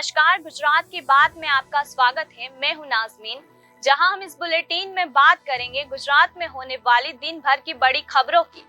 नमस्कार, गुजरात की बात में आपका स्वागत है। मैं हूं नाज़मीन, जहां हम इस बुलेटिन में बात करेंगे गुजरात में होने वाली दिन भर की बड़ी खबरों की।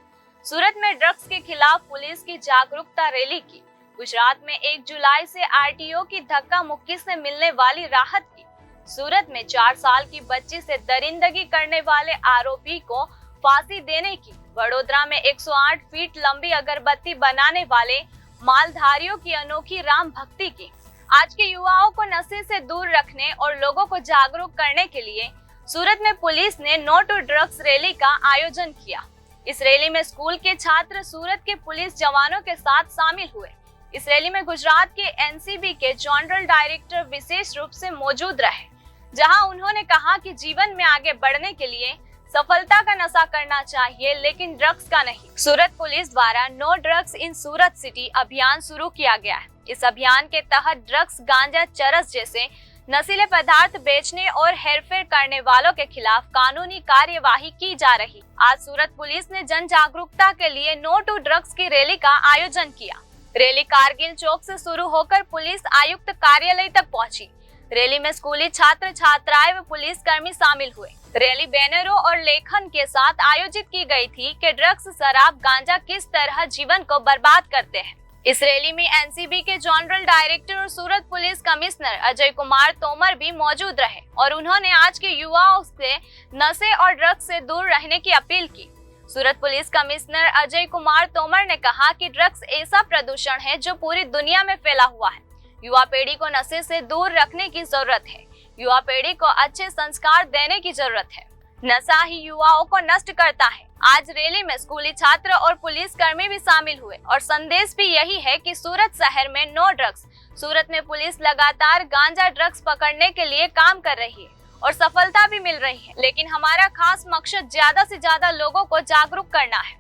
सूरत में ड्रग्स के खिलाफ पुलिस की जागरूकता रैली की। गुजरात में 1 जुलाई से आरटीओ की धक्का मुक्की से मिलने वाली राहत की। सूरत में 4 साल की बच्ची से दरिंदगी करने वाले आरोपी को फांसी देने की। वडोदरा में 108 फीट लंबी अगरबत्ती बनाने वाले मालधारियों की अनोखी राम भक्ति की। आज के युवाओं को नशे से दूर रखने और लोगों को जागरूक करने के लिए सूरत में पुलिस ने नो टू ड्रग्स रैली का आयोजन किया। इस रैली में स्कूल के छात्र सूरत के पुलिस जवानों के साथ शामिल हुए। इस रैली में गुजरात के एनसीबी के जनरल डायरेक्टर विशेष रूप से मौजूद रहे, जहां उन्होंने कहा कि जीवन में आगे बढ़ने के लिए सफलता का नशा करना चाहिए, लेकिन ड्रग्स का नहीं। सूरत पुलिस द्वारा no drugs in Surat city अभियान शुरू किया गया है। इस अभियान के तहत ड्रग्स, गांजा, चरस जैसे नशीले पदार्थ बेचने और हेरफेर करने वालों के खिलाफ कानूनी कार्यवाही की जा रही। आज सूरत पुलिस ने जन जागरूकता के लिए नो टू ड्रग्स की रैली का आयोजन किया। रैली कारगिल चौक से शुरू होकर पुलिस आयुक्त कार्यालय तक पहुंची। रैली में स्कूली छात्र छात्राएं व पुलिस कर्मी शामिल हुए। रैली बैनरों और लेखन के साथ आयोजित की गई थी कि ड्रग्स, शराब, गांजा किस तरह जीवन को बर्बाद करते हैं। इस रैली में एनसीबी के जनरल डायरेक्टर और सूरत पुलिस कमिश्नर अजय कुमार तोमर भी मौजूद रहे और उन्होंने आज के युवाओं से नशे और ड्रग्स से दूर रहने की अपील की। सूरत पुलिस कमिश्नर अजय कुमार तोमर ने कहा कि ड्रग्स ऐसा प्रदूषण है जो पूरी दुनिया में फैला हुआ है। युवा पीढ़ी को नशे से दूर रखने की जरूरत है। युवा पीढ़ी को अच्छे संस्कार देने की जरूरत है। नशा ही युवाओं को नष्ट करता है। आज रैली में स्कूली छात्र और पुलिस कर्मी भी शामिल हुए और संदेश भी यही है कि सूरत शहर में नो ड्रग्स। सूरत में पुलिस लगातार गांजा, ड्रग्स पकड़ने के लिए काम कर रही है और सफलता भी मिल रही है, लेकिन हमारा खास मकसद ज्यादा से ज्यादा लोगों को जागरूक करना है।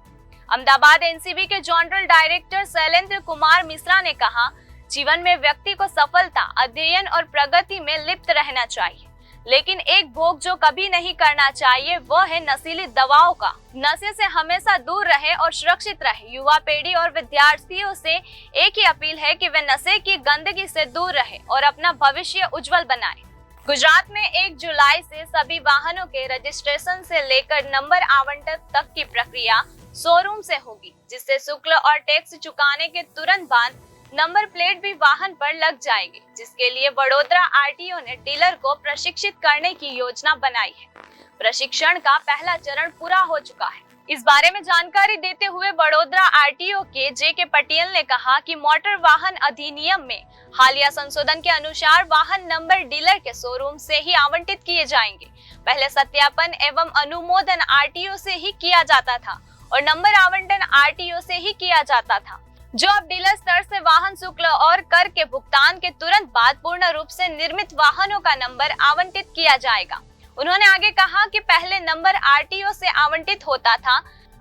अहमदाबाद एनसीबी के जनरल डायरेक्टर शैलेंद्र कुमार मिश्रा ने कहा, जीवन में व्यक्ति को सफलता, अध्ययन और प्रगति में लिप्त रहना चाहिए, लेकिन एक भोग जो कभी नहीं करना चाहिए वो है नशीली दवाओं का। नशे से हमेशा दूर रहे और सुरक्षित रहे। युवा पीढ़ी और विद्यार्थियों से एक ही अपील है कि वे नशे की गंदगी से दूर रहे और अपना भविष्य उज्जवल बनाए। गुजरात में 1 जुलाई से सभी वाहनों के रजिस्ट्रेशन से लेकर नंबर आवंटन तक की प्रक्रिया शोरूम से होगी, जिससे शुल्क और टैक्स चुकाने के तुरंत बाद नंबर प्लेट भी वाहन पर लग जाएगी, जिसके लिए वडोदरा आरटीओ ने डीलर को प्रशिक्षित करने की योजना बनाई है। प्रशिक्षण का पहला चरण पूरा हो चुका है। इस बारे में जानकारी देते हुए वडोदरा आरटीओ के जे.के. पटेल ने कहा कि मोटर वाहन अधिनियम में हालिया संशोधन के अनुसार वाहन नंबर डीलर के शोरूम से ही आवंटित किए जाएंगे। पहले सत्यापन एवं अनुमोदन आरटीओ से ही किया जाता था और नंबर आवंटन आरटीओ से ही किया जाता था, जो अब डीलर स्तर से वाहन शुल्क और कर के भुगतान के तुरंत बाद पूर्ण रूप से निर्मित वाहनों का नंबर आवंटित किया जाएगा। उन्होंने आगे कहा कि पहले नंबर आरटीओ से आवंटित होता था,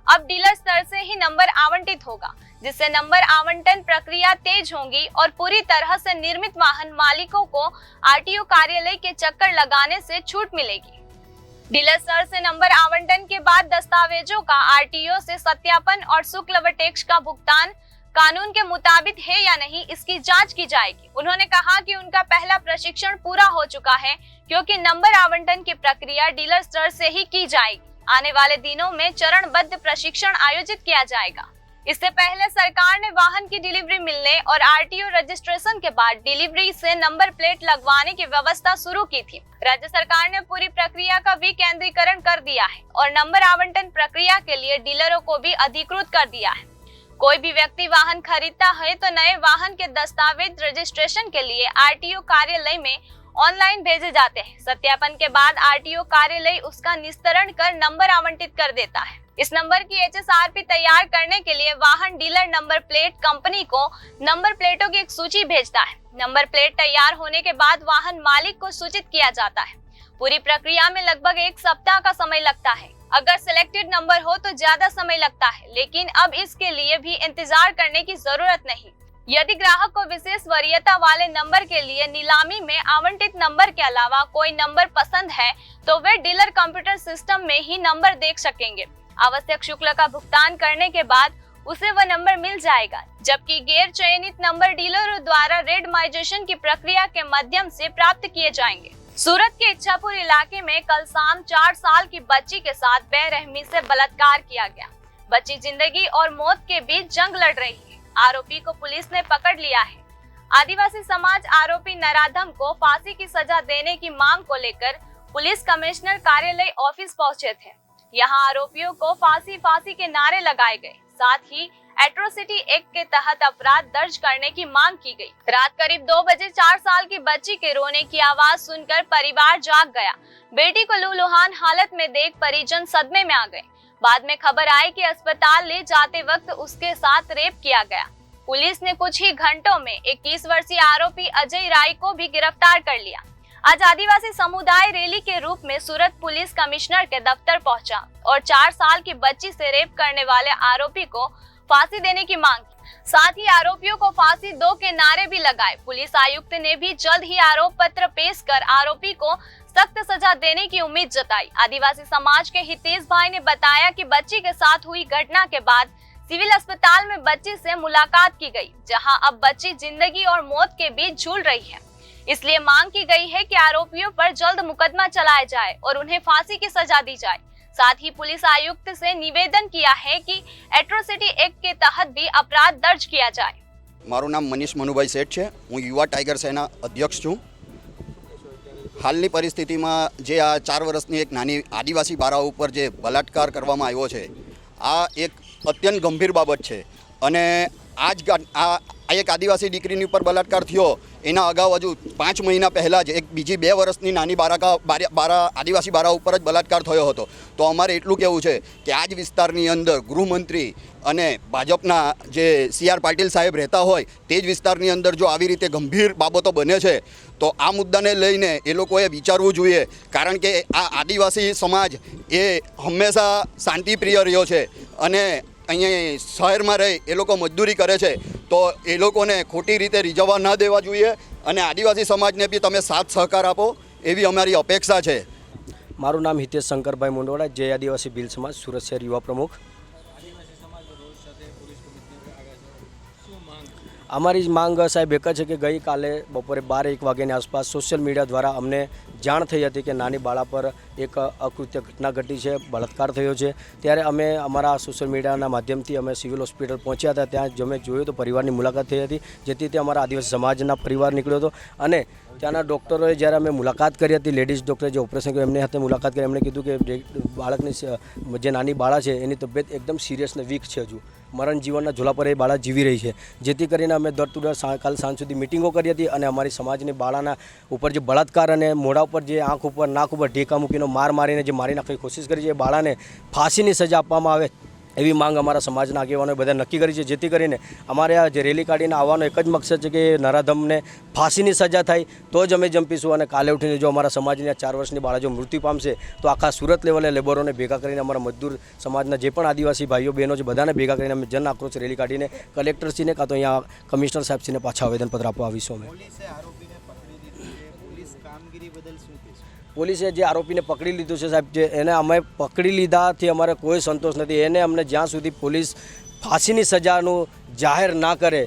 अब डीलर स्तर से ही नंबर आवंटित होगा, जिससे नंबर आवंटन प्रक्रिया तेज होगी और पूरी तरह से निर्मित वाहन मालिकों को आरटीओ कार्यालय के चक्कर लगाने से छूट मिलेगी। डीलर स्तर से नंबर आवंटन के बाद दस्तावेजों का आरटीओ से सत्यापन और शुल्क व टैक्स का भुगतान कानून के मुताबिक है या नहीं, इसकी जांच की जाएगी। उन्होंने कहा कि उनका पहला प्रशिक्षण पूरा हो चुका है, क्योंकि नंबर आवंटन की प्रक्रिया डीलर स्तर से ही की जाएगी। आने वाले दिनों में चरणबद्ध प्रशिक्षण आयोजित किया जाएगा। इससे पहले सरकार ने वाहन की डिलीवरी मिलने और आरटीओ रजिस्ट्रेशन के बाद डिलीवरी से नंबर प्लेट लगवाने की व्यवस्था शुरू की थी। राज्य सरकार ने पूरी प्रक्रिया का विकेंद्रीकरण कर दिया है और नंबर आवंटन प्रक्रिया के लिए डीलरों को भी अधिकृत कर दिया है। कोई भी व्यक्ति वाहन खरीदता है तो नए वाहन के दस्तावेज रजिस्ट्रेशन के लिए आरटीओ कार्यालय में ऑनलाइन भेजे जाते हैं। सत्यापन के बाद आरटीओ कार्यालय उसका निस्तारण कर नंबर आवंटित कर देता है। इस नंबर की एचएसआरपी तैयार करने के लिए वाहन डीलर नंबर प्लेट कंपनी को नंबर प्लेटों की एक सूची भेजता है। नंबर प्लेट तैयार होने के बाद वाहन मालिक को सूचित किया जाता है। पूरी प्रक्रिया में लगभग 1 सप्ताह का समय लगता है। अगर सिलेक्टेड नंबर हो तो ज्यादा समय लगता है, लेकिन अब इसके लिए भी इंतजार करने की जरूरत नहीं। यदि ग्राहक को विशेष वरीयता वाले नंबर के लिए नीलामी में आवंटित नंबर के अलावा कोई नंबर पसंद है तो वे डीलर कंप्यूटर सिस्टम में ही नंबर देख सकेंगे। आवश्यक शुल्क का भुगतान करने के बाद उसे वह नंबर मिल जाएगा, जबकि गैर चयनित नंबर डीलरों द्वारा रेंडमाइजेशन की प्रक्रिया के माध्यम से प्राप्त किए जाएंगे। सूरत के इच्छापुर इलाके में कल शाम 4 साल की बच्ची के साथ बेरहमी से बलात्कार किया गया। बच्ची जिंदगी और मौत के बीच जंग लड़ रही है। आरोपी को पुलिस ने पकड़ लिया है। आदिवासी समाज आरोपी नराधम को फांसी की सजा देने की मांग को लेकर पुलिस कमिश्नर कार्यालय ऑफिस पहुंचे थे। यहां आरोपियों को फांसी के नारे लगाए गए, साथ ही एट्रोसिटी एक्ट के तहत अपराध दर्ज करने की मांग की गई। रात करीब 2 बजे 4 साल की बच्ची के रोने की आवाज सुनकर परिवार जाग गया। बेटी को लूलुहान हालत में देख परिजन सदमे में आ गए। बाद में खबर आई कि अस्पताल ले जाते वक्त उसके साथ रेप किया गया। पुलिस ने कुछ ही घंटों में 21 वर्षीय आरोपी अजय राय को भी गिरफ्तार कर लिया। आज आदिवासी समुदाय रैली के रूप में सूरत पुलिस कमिश्नर के दफ्तर पहुंचा और 4 साल की बच्ची से रेप करने वाले आरोपी को फांसी देने की मांग की। साथ ही आरोपियों को फांसी दो के नारे भी लगाए। पुलिस आयुक्त ने भी जल्द ही आरोप पत्र पेश कर आरोपी को सख्त सजा देने की उम्मीद जताई। आदिवासी समाज के हितेश भाई ने बताया कि बच्ची के साथ हुई घटना के बाद सिविल अस्पताल में बच्ची से मुलाकात की गई, जहां अब बच्ची जिंदगी और मौत के बीच झूल रही है। इसलिए मांग की गई है कि आरोपियों पर जल्द मुकदमा चलाया जाए और उन्हें फांसी की सजा दी जाए। साथ ही पुलिस आयुक्त से निवेदन किया है कि एट्रोसिटी एक्ट के तहत भी अपराध दर्ज किया जाए। मारू नाम मनीष मनुभाई सेठ है। हूँ युवा टाइगर सेना अध्यक्ष छूँ। हालनी परिस्थिति में जे आ 4 वर्षनी एक नानी आदिवासी बाळा पर जे बलात्कार करवामां आव्यो छे, आ एक अत्यंत गंभीर बाबत है। अने आज आ एक आदिवासी दीकरीनी पर बलात्कार थयो एना अगाऊ हजू 5 महीना पहला ज एक बीजी 2 वर्षनी नानी बारा आदिवासी बाळा पर ज बलात्कार थयो हतो। तो अमारे एटलुं कहेवुं छे कि आज विस्तारनी अंदर गृहमंत्री अने भाजपना जे CR पाटील साहेब रहता होय ते ज विस्तारनी अंदर जो आवी रीते गंभीर बाबतो बने छे तो आ मुद्दाने लईने ए लोकोए विचारवुं जोईए। कारण के आ आदिवासी समाज ए हमेशा शांतिप्रिय रह्यो छे अने अहीं शहर में रही ए लोग मजदूरी करे छे तो ए लोगोने खोटी रीते रिझववा न देवा जोईए अने आदिवासी समाज ने भी तमे साथ सहकार आपो एवी अमारी अपेक्षा है। मारू नाम हितेश शंकरभाई मुंडोड़ा, जय आदिवासी भील समाज सूरत शहर युवा प्रमुख। अमारी मांग साहेब एक है कि गई काले बपोरे 12-1 वाग्यानी आसपास सोशल मीडिया द्वारा अमने जाण थई हती कि नानी बाळा पर एक अकृत्य घटना घटी है, बलात्कार थयो छे। त्यारे अमे अमारा सोशल मीडियाना माध्यमथी अमे सिविल होस्पिटल पहोंच्या हता। त्यां जमे जोयुं तो परिवारनी मुलाकात थई हती, जेथी ते अमारा आदिवासी समाजना परिवार निकळ्यो हतो अने त्याना डॉक्टरोए ज्यारे अमे मुलाकात करी हती, लेडीज डॉक्टरे जे ऑपरेशन कर्युं एमने हाथे मुलाकात करी एमणे कीधुं कि बाळकनी जे नानी बाळा छे एनी तबियत एकदम सीरियस ने वीक छे, हजू मरण जीवनना झोला पर ए बाळा जीवी रही है। जेथी करीने अमे दर टू दर काल सांज सुधी मीटिंगों करी हती अने अमारी समाजनी बाळाना उपर जे बलात्कार अने मोढा पर जे आँख उपर नाक उपर ढेका मूकीने मार मारीने जे मारी नाखવાની कोशिश करी छे, बाळाने फांसीनी सजा आपवामां आवे एवी मांग अमारा समाजना आगेवानोए बधाए नक्की करी छे। जेथी करीने अमारे आ जे रेली काढीने आवવાનો एक ज मकसद छे कि नराधमने फांसीनी सजा थाय तो ज अमे जंपीशुं अने काले उठीने जो अमारा समाजनी 4 वर्षनी बाळा जो मृत्यु पामशे तो आखा सूरत लेवले लेबरोने भेगा करीने अमारा मजदूर समाजना जे पण आदिवासी भाईओ बहनों छे बधाने भेगा करीने अमे जन आक्रोश रेली काढीने कलेक्टरश्रीने कां तो अहींया कमिश्नर साहेबश्रीने पाछा आवेदनपत्र आपवा आवीशुं। अमे પોલીસે જે આરોપીને પકડી લીધો છે સાહેબ, જે એને અમે પકડી લીધાથી અમારે કોઈ સંતોષ નથી। એને અમને જ્યાં સુધી પોલીસ ફાંસીની સજાનું જાહેર ના કરે,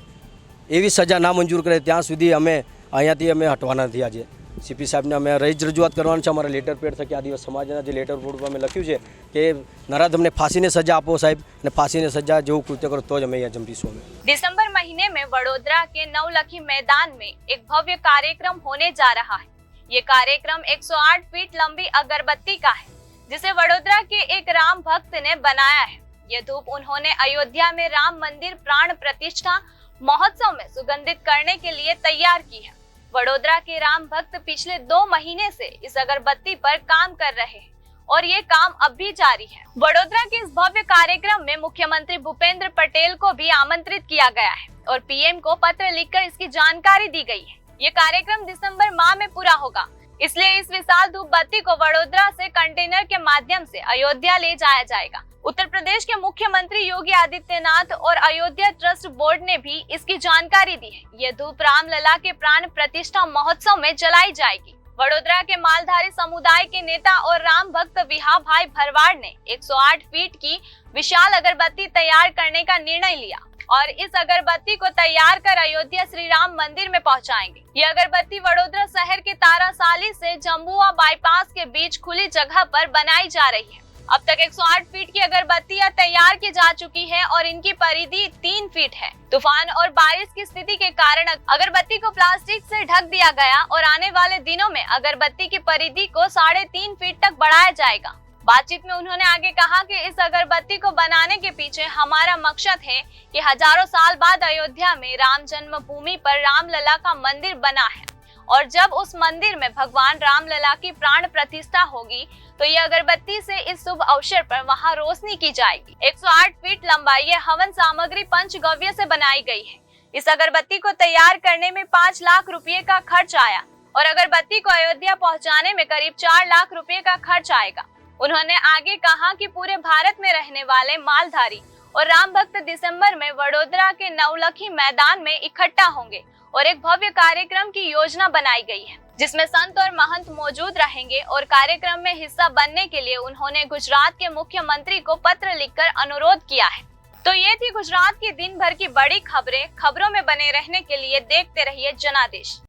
એવી સજા ના મંજૂર કરે ત્યાં સુધી અમે અહીંયાથી અમે હટવાના નથી। આજે CP સાહેબને અમે રજૂઆત કરવાની છે। અમારા લેટર પેડ થકી આદિવાસી સમાજના જે લેટર પેડ પર અમે લખ્યું છે કે નરાધમને ફાંસીની સજા આપો સાહેબ, અને ફાંસીની સજા જેવું કૃત્ય કરો તો જ અમે અહીંયા જંપીશું। અમે दिसंबर महीने में वडोदरा के नवलखी मैदान में एक भव्य कार्यक्रम होने जा रहा है। ये कार्यक्रम 108 फीट लंबी अगरबत्ती का है, जिसे वडोदरा के एक राम भक्त ने बनाया है। ये धूप उन्होंने अयोध्या में राम मंदिर प्राण प्रतिष्ठा महोत्सव में सुगंधित करने के लिए तैयार की है। वडोदरा के राम भक्त पिछले 2 महीने से इस अगरबत्ती पर काम कर रहे हैं और ये काम अब भी जारी है। वडोदरा के इस भव्य कार्यक्रम में मुख्यमंत्री भूपेंद्र पटेल को भी आमंत्रित किया गया है और PM को पत्र लिखकर इसकी जानकारी दी गई है। ये कार्यक्रम दिसंबर माह में पूरा होगा, इसलिए इस विशाल धूप बत्ती को वडोदरा से कंटेनर के माध्यम से अयोध्या ले जाया जाएगा। उत्तर प्रदेश के मुख्यमंत्री योगी आदित्यनाथ और अयोध्या ट्रस्ट बोर्ड ने भी इसकी जानकारी दी है। ये धूप रामलला के प्राण प्रतिष्ठा महोत्सव में जलाई जाएगी। वडोदरा के मालधारी समुदाय के नेता और राम भक्त विहा भाई भरवाड़ ने 108 फीट की विशाल अगरबत्ती तैयार करने का निर्णय लिया और इस अगरबत्ती को तैयार कर अयोध्या श्री राम मंदिर में पहुंचाएंगे। ये अगरबत्ती वडोदरा शहर के तारासाली से जम्बुआ बाईपास के बीच खुली जगह पर बनाई जा रही है। अब तक 108 फीट की अगरबत्तियां तैयार की जा चुकी है और इनकी परिधि 3 फीट है। तूफान और बारिश की स्थिति के कारण अगरबत्ती को प्लास्टिक से ढक दिया गया और आने वाले दिनों में अगरबत्ती की परिधि को 3.5 फीट तक बढ़ाया जाएगा। बातचीत में उन्होंने आगे कहा कि इस अगरबत्ती को बनाने के पीछे हमारा मकसद है कि हजारों साल बाद अयोध्या में राम जन्मभूमि पर रामलला का मंदिर बना है और जब उस मंदिर में भगवान रामलला की प्राण प्रतिष्ठा होगी तो ये अगरबत्ती से इस शुभ अवसर पर वहां रोशनी की जाएगी। 108 फीट लंबाई ये हवन सामग्री पंचगव्य से बनाई गई है। इस अगरबत्ती को तैयार करने में 5 लाख रुपए का खर्च आया और अगरबत्ती को अयोध्या पहुंचाने में करीब 4 लाख रुपए का खर्च आएगा। उन्होंने आगे कहा कि पूरे भारत में रहने वाले मालधारी और राम भक्त दिसंबर में वडोदरा के नवलखी मैदान में इकट्ठा होंगे और एक भव्य कार्यक्रम की योजना बनाई गई है जिसमें संत और महंत मौजूद रहेंगे और कार्यक्रम में हिस्सा बनने के लिए उन्होंने गुजरात के मुख्यमंत्री को पत्र लिखकर अनुरोध किया है। तो ये थी गुजरात की दिन भर की बड़ी खबरें। खबरों में बने रहने के लिए देखते रहिए जनादेश।